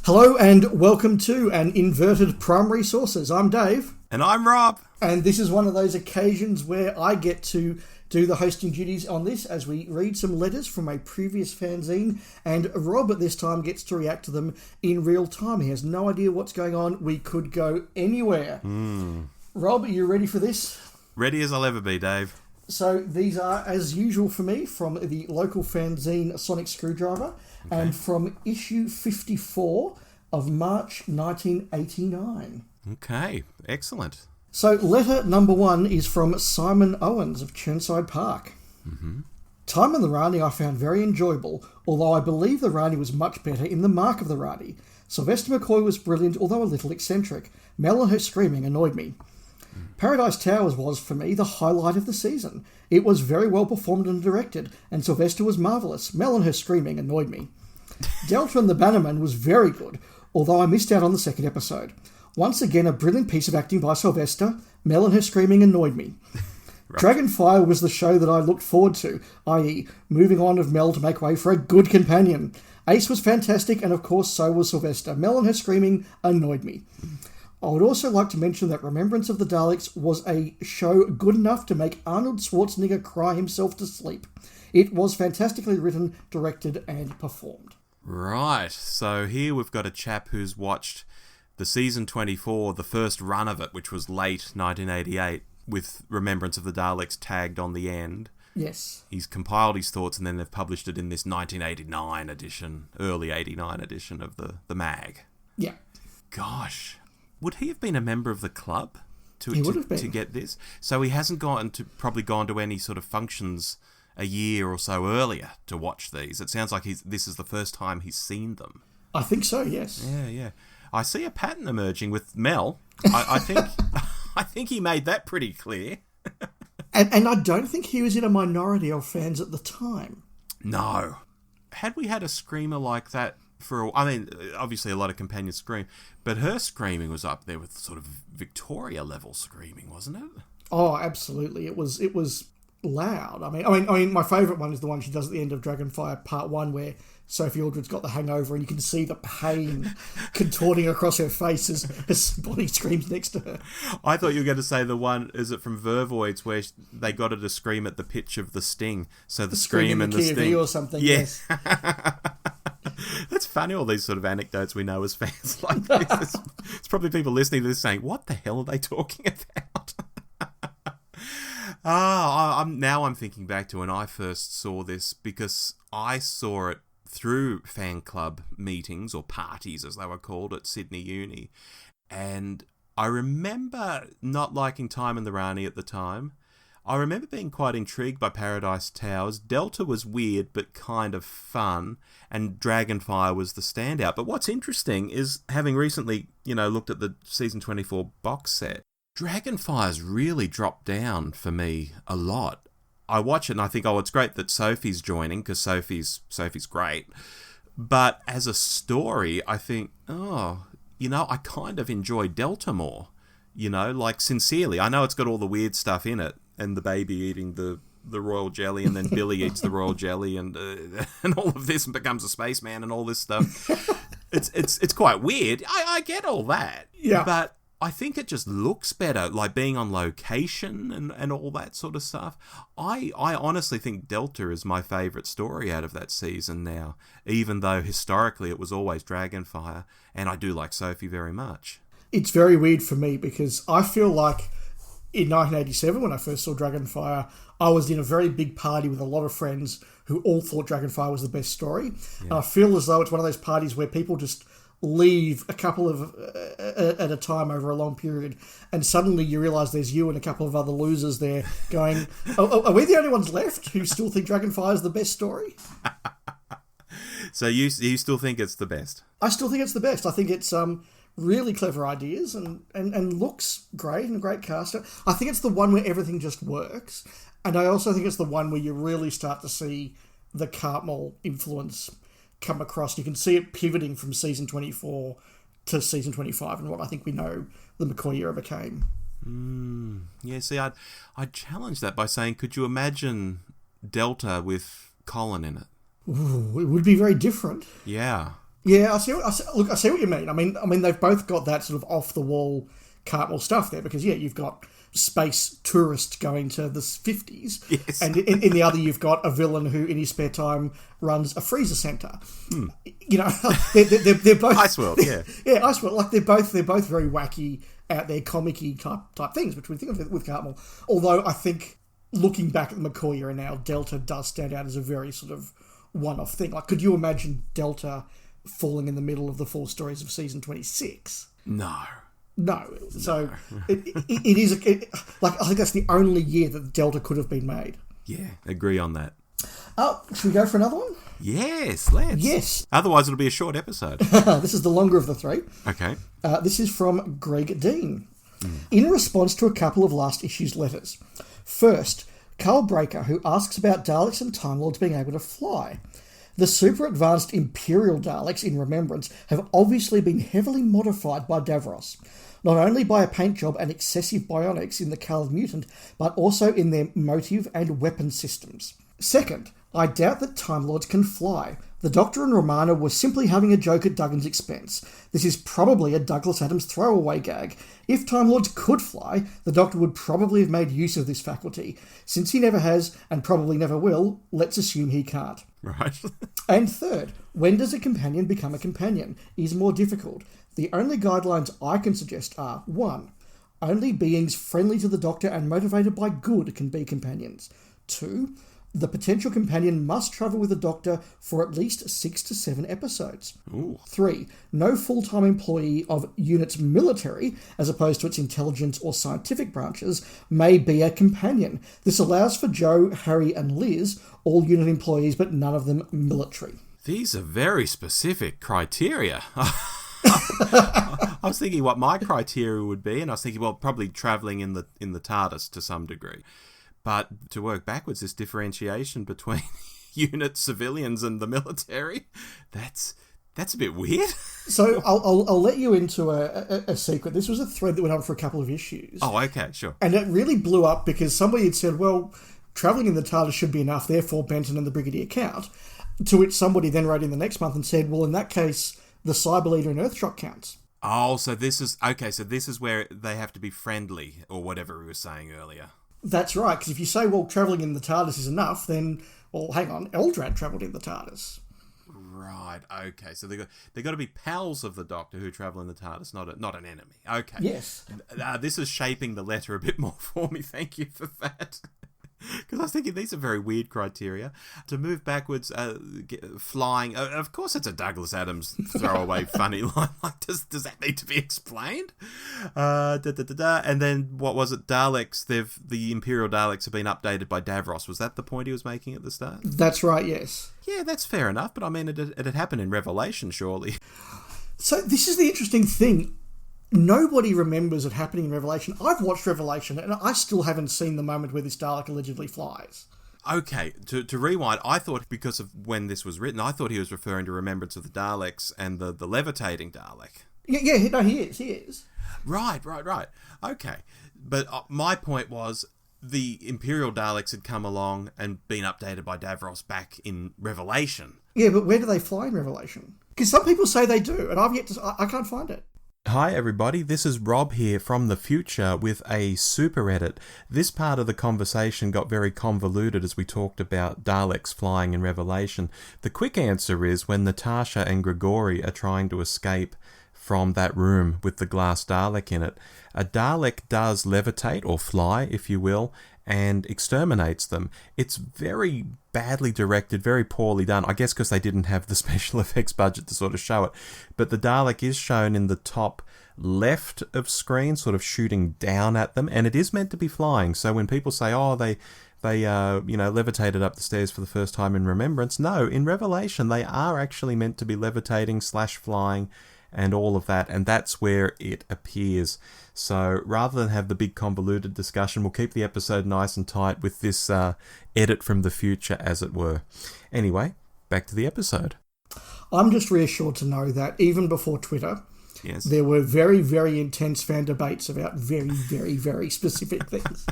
Hello and welcome to An Inverted Primary Sources. I'm Dave. And I'm Rob. And this is one of those occasions where I get to do the hosting duties on this as we read some letters from a previous fanzine, and Rob at this time gets to react to them in real time. He has no idea what's going on. We could go anywhere. Rob, are you ready for this? Ready as I'll ever be, Dave. So these are, as usual for me, from the local fanzine Sonic Screwdriver, and from issue 54 of March 1989. Okay, excellent. So letter number 1 is from Simon Owens of Churnside Park. Time in the Rani I found very enjoyable, although I believe the Rani was much better in the Mark of the Rani. Sylvester McCoy was brilliant, although a little eccentric. Mel and her screaming annoyed me. Paradise Towers was, for me, the highlight of the season. It was very well performed and directed, and Sylvester was marvellous. Mel and her screaming annoyed me. Delta and the Bannerman was very good, although I missed out on the second episode. Once again, a brilliant piece of acting by Sylvester. Mel and her screaming annoyed me. Right. Dragonfire was the show that I looked forward to, i.e. moving on of Mel to make way for a good companion. Ace was fantastic, and of course so was Sylvester. Mel and her screaming annoyed me. I would also like to mention that Remembrance of the Daleks was a show good enough to make Arnold Schwarzenegger cry himself to sleep. It was fantastically written, directed, and performed. Right, so here we've got a chap who's watched the season 24, the first run of it, which was late 1988, with Remembrance of the Daleks tagged on the end. Yes. He's compiled his thoughts and then they've published it in this 1989 edition, early 89 edition of the mag. Yeah. Gosh. Would he have been a member of the club to get this? So he hasn't probably gone to any sort of functions a year or so earlier to watch these. It sounds like this is the first time he's seen them. I think so, yes. Yeah. I see a pattern emerging with Mel. I think I think he made that pretty clear. and I don't think he was in a minority of fans at the time. No. Had we had a screamer like that obviously a lot of companions scream, but her screaming was up there with sort of Victoria level screaming, wasn't it? Oh, absolutely. It was loud. I mean, my favourite one is the one she does at the end of Dragonfire Part 1, where Sophie Aldred's got the hangover and you can see the pain contorting across her face as Bonnie screams next to her. I thought you were going to say the one, is it from Vervoids, where they got her to scream at the pitch of the sting, so the scream and the sting. Or something, yes. That's funny, all these sort of anecdotes we know as fans like this. It's probably people listening to this saying, what the hell are they talking about? I'm thinking back to when I first saw this, because I saw it through fan club meetings, or parties as they were called, at Sydney Uni. And I remember not liking Time in the Rani at the time. I remember being quite intrigued by Paradise Towers. Delta was weird but kind of fun, and Dragonfire was the standout. But what's interesting is, having recently, looked at the season 24 box set, Dragonfire's really dropped down for me a lot. I watch it and I think, it's great that Sophie's joining, because Sophie's great. But as a story, I think, I kind of enjoy Delta more. Sincerely. I know it's got all the weird stuff in it, and the baby eating the royal jelly, and then Billy eats the royal jelly, and all of this, and becomes a spaceman, and all this stuff. It's quite weird. I get all that. Yeah. But I think it just looks better, like being on location and all that sort of stuff. I honestly think Delta is my favourite story out of that season now, even though historically it was always Dragonfire, and I do like Sophie very much. It's very weird for me, because I feel like in 1987, when I first saw Dragonfire, I was in a very big party with a lot of friends who all thought Dragonfire was the best story. Yeah. And I feel as though it's one of those parties where people just leave a couple of at a time over a long period, and suddenly you realise there's you and a couple of other losers there going, are we the only ones left who still think Dragonfire is the best story? So you still think it's the best? I still think it's the best. I think it's really clever ideas and looks great, and a great caster. I think it's the one where everything just works, and I also think it's the one where you really start to see the Cartmel influence come across. You can see it pivoting from season 24 to season 25, and what I think we know the McCoy era became. Yeah, see, I'd challenge that by saying, could you imagine Delta with Colin in it? Ooh, it would be very different. Yeah. Yeah, look, I see what you mean. I mean, they've both got that sort of off the wall Cartmel stuff there because you've got space tourist going to the 50s, Yes. and in the other you've got a villain who in his spare time runs a freezer centre. You know, they're both Ice World, yeah. Yeah, Ice World. Like they're both very wacky, out there, comic-y type things, which we think of with Cartmel. Although I think looking back at the McCoy era now, Delta does stand out as a very sort of one-off thing. Like, could you imagine Delta falling in the middle of the 4 stories of season 26? No. So it is like I think that's the only year that Delta could have been made. Yeah, agree on that. Should we go for another one? Yes, let's. Yes. Otherwise, it'll be a short episode. This is the longer of the 3. Okay. This is from Greg Dean. In response to a couple of last issue's letters. First, Carl Breaker, who asks about Daleks and Time Lords being able to fly. The super advanced Imperial Daleks in Remembrance have obviously been heavily modified by Davros, not only by a paint job and excessive bionics in the Colored Mutant, but also in their motive and weapon systems. Second, I doubt that Time Lords can fly. The Doctor and Romana were simply having a joke at Duggan's expense. This is probably a Douglas Adams throwaway gag. If Time Lords could fly, the Doctor would probably have made use of this faculty. Since he never has, and probably never will, let's assume he can't. Right. And third, when does a companion become a companion is more difficult. The only guidelines I can suggest are 1. Only beings friendly to the Doctor and motivated by good can be companions. 2. The potential companion must travel with the Doctor for at least 6 to 7 episodes. Ooh. 3. No full-time employee of unit's military, as opposed to its intelligence or scientific branches, may be a companion. This allows for Joe, Harry and Liz, all unit employees but none of them military. These are very specific criteria. I was thinking what my criteria would be, and I was thinking, well, probably travelling in the TARDIS to some degree. But to work backwards, this differentiation between unit civilians and the military, that's a bit weird. So I'll let you into a secret. This was a thread that went on for a couple of issues. Oh, okay, sure. And it really blew up because somebody had said, well, travelling in the TARDIS should be enough, therefore Benton and the Brigadier count. To which somebody then wrote in the next month and said, well, in that case, the Cyber Leader and Earthshock counts. Oh, so this is where they have to be friendly, or whatever we were saying earlier. That's right, because if you say, well, travelling in the TARDIS is enough, then, well, hang on, Eldrad travelled in the TARDIS. Right, okay. So they got to be pals of the Doctor who travel in the TARDIS, not an enemy. Okay. Yes. This is shaping the letter a bit more for me. Thank you for that. Because I was thinking these are very weird criteria. To move backwards, flying, of course it's a Douglas Adams throwaway funny line. Like, does that need to be explained? And then, what was it, Daleks, the Imperial Daleks have been updated by Davros. Was that the point he was making at the start? That's right, yes. Yeah, that's fair enough, but I mean, it had happened in Revelation, surely. So this is the interesting thing. Nobody remembers it happening in Revelation. I've watched Revelation, and I still haven't seen the moment where this Dalek allegedly flies. Okay, to rewind, I thought, because of when this was written, I thought he was referring to Remembrance of the Daleks and the levitating Dalek. Yeah, no, he is. Right. Okay. But my point was, the Imperial Daleks had come along and been updated by Davros back in Revelation. Yeah, but where do they fly in Revelation? Because some people say they do, and I can't find it. Hi everybody, this is Rob here from the future with a super edit. This part of the conversation got very convoluted as we talked about Daleks flying in Revelation. The quick answer is when Natasha and Grigori are trying to escape from that room with the glass Dalek in it, a Dalek does levitate, or fly if you will, and exterminates them. It's very badly directed, very poorly done, I guess because they didn't have the special effects budget to sort of show it. But the Dalek is shown in the top left of screen, sort of shooting down at them, and it is meant to be flying. So when people say, oh, they levitated up the stairs for the first time in Remembrance, no, in Revelation they are actually meant to be levitating / flying and all of that, and that's where it appears. So rather than have the big convoluted discussion, we'll keep the episode nice and tight with this edit from the future, as it were. Anyway, back to the episode. I'm just reassured to know that even before Twitter, yes, there were very, very intense fan debates about very, very, very specific things.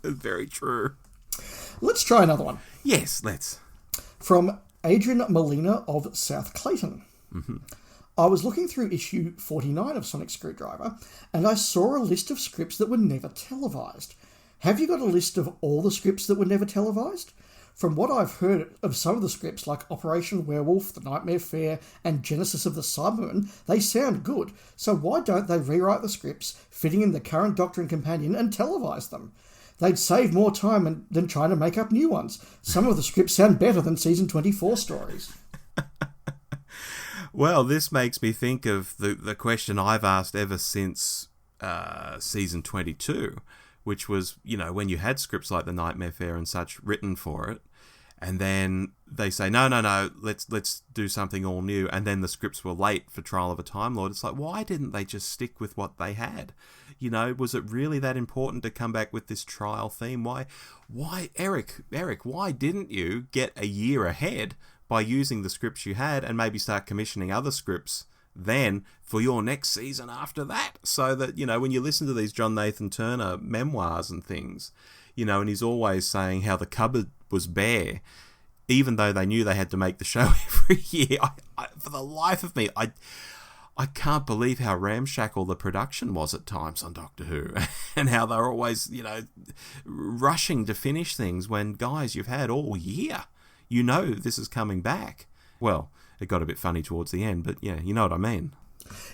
Very true. Let's try another one. Yes, let's. From Adrian Molina of South Clayton. I was looking through issue 49 of Sonic Screwdriver, and I saw a list of scripts that were never televised. Have you got a list of all the scripts that were never televised? From what I've heard of some of the scripts, like Operation Werewolf, The Nightmare Fair, and Genesis of the Cybermen, they sound good, so why don't they rewrite the scripts fitting in the current Doctor and Companion and televise them? They'd save more time than trying to make up new ones. Some of the scripts sound better than Season 24 stories. Well, this makes me think of the question I've asked ever since Season 22, which was, when you had scripts like The Nightmare Fair and such written for it, and then they say, no, let's do something all new, and then the scripts were late for Trial of a Time Lord. It's like, why didn't they just stick with what they had? Was it really that important to come back with this trial theme? Why, Eric, why didn't you get a year ahead by using the scripts you had and maybe start commissioning other scripts then for your next season after that? So that, when you listen to these John Nathan Turner memoirs and things, and he's always saying how the cupboard was bare, even though they knew they had to make the show every year. I for the life of me, I can't believe how ramshackle the production was at times on Doctor Who, and how they're always, rushing to finish things when, guys, you've had all year. This is coming back. Well, it got a bit funny towards the end, but yeah, you know what I mean.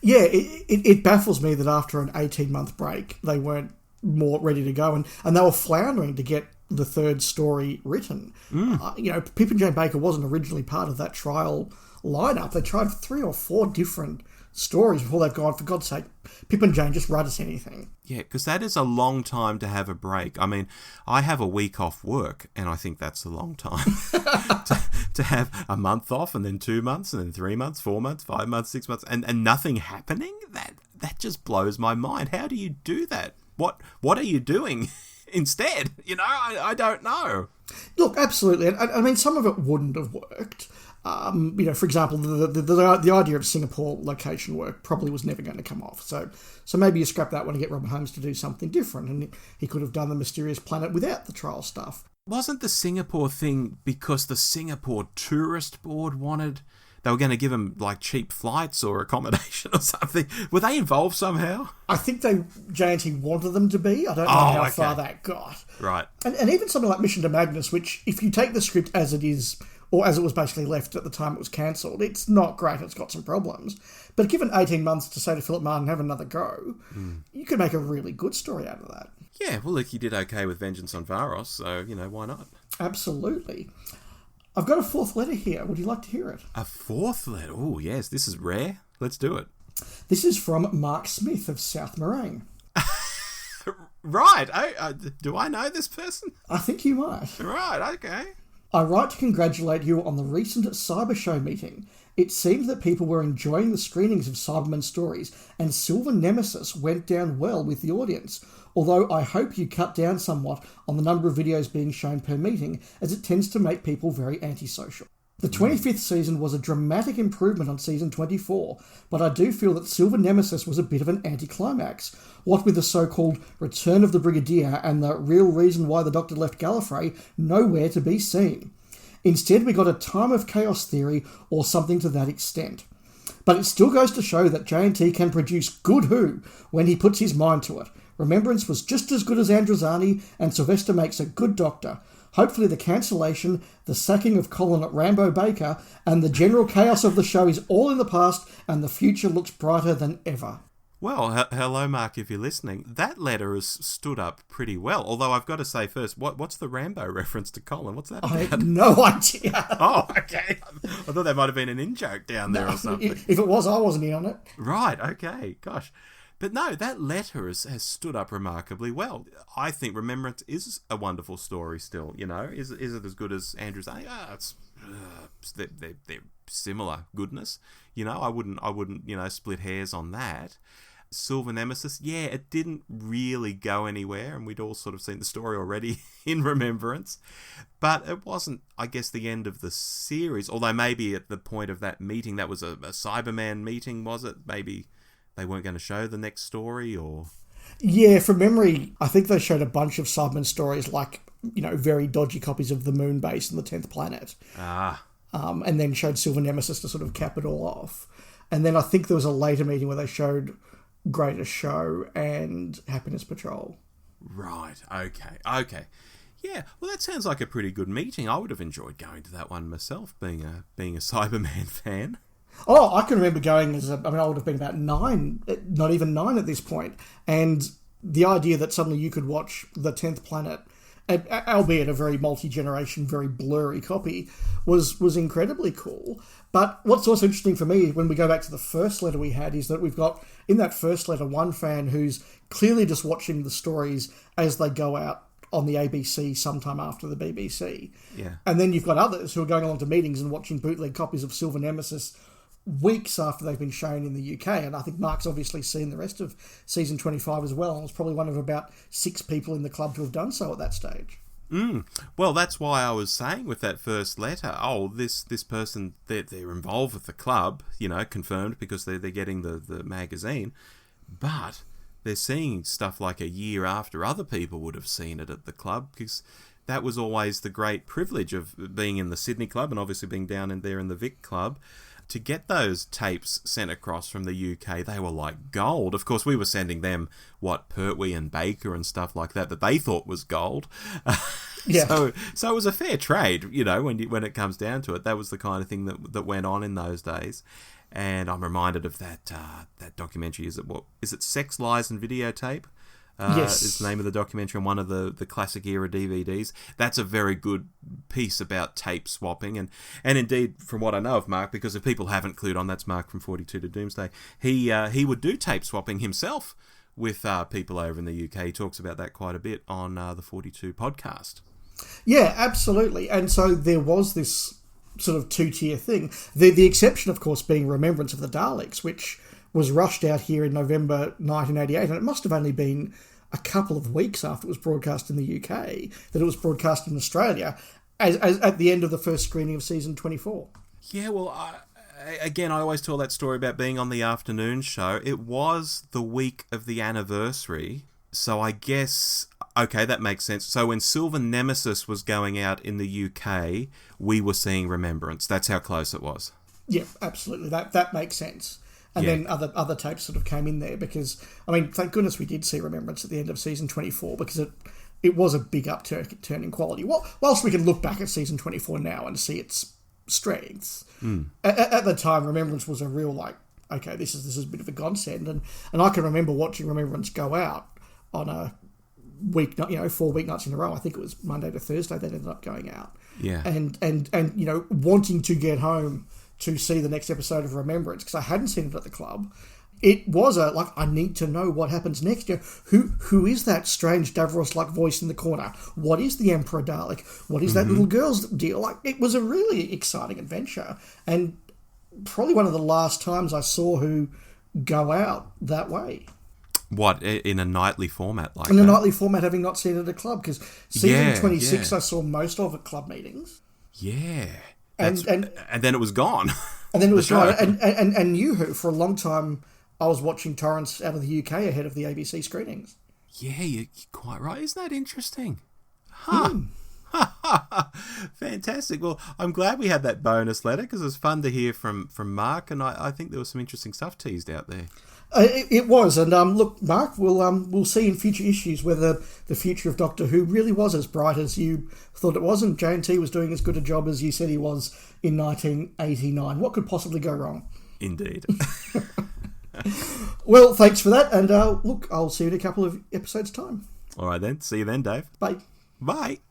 Yeah, it baffles me that after an 18-month break, they weren't more ready to go, and they were floundering to get the third story written. Pip and Jane Baker wasn't originally part of that trial lineup. They tried 3 or 4 different stories before they've gone, for God's sake, Pip and Jane, just write us anything. Yeah, because that is a long time to have a break. I mean, I have a week off work, and I think that's a long time. to have a month off, and then 2 months, and then 3 months, 4 months, 5 months, 6 months, and nothing happening? That just blows my mind. How do you do that? What are you doing instead? I don't know. Look, absolutely. I mean, some of it wouldn't have worked. For example, the idea of Singapore location work probably was never going to come off. So maybe you scrap that one and get Robert Holmes to do something different, and he could have done the Mysterious Planet without the trial stuff. Wasn't the Singapore thing because the Singapore Tourist Board they were going to give him like cheap flights or accommodation or something? Were they involved somehow? I think JNT wanted them to be. I don't know how far that got. Right. And even something like Mission to Magnus, which if you take the script as it is, or as it was basically left at the time it was cancelled, it's not great. It's got some problems. But given 18 months to say to Philip Martin, have another go, you could make a really good story out of that. Yeah, well, look, you did okay with Vengeance on Varos, so, why not? Absolutely. I've got a 4th letter here. Would you like to hear it? A 4th letter? Oh, yes, this is rare. Let's do it. This is from Mark Smith of South Morang. Right. Do I know this person? I think you might. Right, okay. I write to congratulate you on the recent Cyber Show meeting. It seemed that people were enjoying the screenings of Cyberman stories, and Silver Nemesis went down well with the audience, although I hope you cut down somewhat on the number of videos being shown per meeting, as it tends to make people very antisocial. The 25th season was a dramatic improvement on season 24, but I do feel that Silver Nemesis was a bit of an anticlimax, what with the so-called Return of the Brigadier and the real reason why the Doctor left Gallifrey nowhere to be seen. Instead, we got a Time of Chaos theory or something to that extent. But it still goes to show that JNT can produce good Who when he puts his mind to it. Remembrance was just as good as Androzani, and Sylvester makes a good Doctor. Hopefully the cancellation, the sacking of Colin at Rambo Baker, and the general chaos of the show is all in the past, and the future looks brighter than ever. Well, hello, Mark, if you're listening. That letter has stood up pretty well, although I've got to say first, what's the Rambo reference to Colin? What's that about? I have no idea. Oh, okay. I thought there might have been an in-joke down there or something. If it was, I wasn't in on it. Right, okay, gosh. But no, that letter has stood up remarkably well. I think Remembrance is a wonderful story still, Is it as good as Andrew's? They're similar goodness. I wouldn't, split hairs on that. Silver Nemesis, yeah, it didn't really go anywhere, and we'd all sort of seen the story already in Remembrance. But it wasn't, I guess, the end of the series, although maybe at the point of that meeting, that was a Cyberman meeting, was it? Maybe they weren't going to show the next story, or... Yeah, from memory, I think they showed a bunch of Cyberman stories, like, very dodgy copies of the Moon Base and the 10th Planet. Ah. and then showed Silver Nemesis to sort of cap it all off. And then I think there was a later meeting where they showed Greatest Show and Happiness Patrol. Right, okay. Yeah, well, that sounds like a pretty good meeting. I would have enjoyed going to that one myself, being a Cyberman fan. Oh, I can remember going I would have been about 9, not even 9 at this point. And the idea that suddenly you could watch The 10th Planet, albeit a very multi-generation, very blurry copy, was incredibly cool. But what's also interesting for me, when we go back to the first letter we had, is that we've got, in that first letter, one fan who's clearly just watching the stories as they go out on the ABC sometime after the BBC. Yeah. And then you've got others who are going along to meetings and watching bootleg copies of Silver Nemesis weeks after they've been shown in the UK. And I think Mark's obviously seen the rest of season 25 as well, and was probably one of about 6 people in the club to have done so at that stage. Well, that's why I was saying with that first letter, this person, they're involved with the club, confirmed because they're getting the magazine, but they're seeing stuff like a year after other people would have seen it at the club, because that was always the great privilege of being in the Sydney club and obviously being down in there in the Vic club. To get those tapes sent across from the UK, they were like gold. Of course, we were sending them, Pertwee and Baker and stuff like that they thought was gold. Yeah. So it was a fair trade, when it comes down to it. That was the kind of thing that went on in those days. And I'm reminded of that documentary. Is it Sex, Lies and Videotape? Yes. Is the name of the documentary on one of the classic era DVDs. That's a very good piece about tape swapping. And indeed, from what I know of Mark, because if people haven't clued on, that's Mark from 42 to Doomsday, he would do tape swapping himself with people over in the UK. He talks about that quite a bit on the 42 podcast. Yeah, absolutely. And so there was this sort of 2-tier thing. The exception, of course, being Remembrance of the Daleks, which was rushed out here in November 1988, and it must have only been a couple of weeks after it was broadcast in the UK that it was broadcast in Australia, as at the end of the first screening of season 24. Yeah, well, I always tell that story about being on the afternoon show. It was the week of the anniversary, so I guess, okay, that makes sense. So when Silver Nemesis was going out in the UK, we were seeing Remembrance. That's how close it was. Yeah, absolutely. That makes sense. And then other tapes sort of came in there because, thank goodness we did see Remembrance at the end of season 24 because it was a big upturn in quality. Whilst we can look back at season 24 now and see its strengths, at the time Remembrance was a real okay, this is a bit of a godsend, and I can remember watching Remembrance go out on a week, 4 weeknights in a row. I think it was Monday to Thursday that ended up going out. Yeah, and wanting to get home to see the next episode of Remembrance because I hadn't seen it at the club. It was I need to know what happens next. Who is that strange Davros-like voice in the corner? What is the Emperor Dalek? What is that little girl's deal? It was a really exciting adventure, and probably one of the last times I saw Who go out that way. What, in a nightly format like in that? In a nightly format, having not seen it at a club, because season 26 I saw most of at club meetings. Yeah. And then it was gone. And then it was gone. And you, Who, for a long time, I was watching torrents out of the UK ahead of the ABC screenings. Yeah, you're quite right. Isn't that interesting? Huh. Fantastic. Well, I'm glad we had that bonus letter because it was fun to hear from Mark, and I think there was some interesting stuff teased out there. It was, and look, Mark, we'll see in future issues whether the future of Doctor Who really was as bright as you thought it was, and J&T was doing as good a job as you said he was in 1989. What could possibly go wrong? Indeed. Well, thanks for that, and look, I'll see you in a couple of episodes' time. All right then. See you then, Dave. Bye. Bye.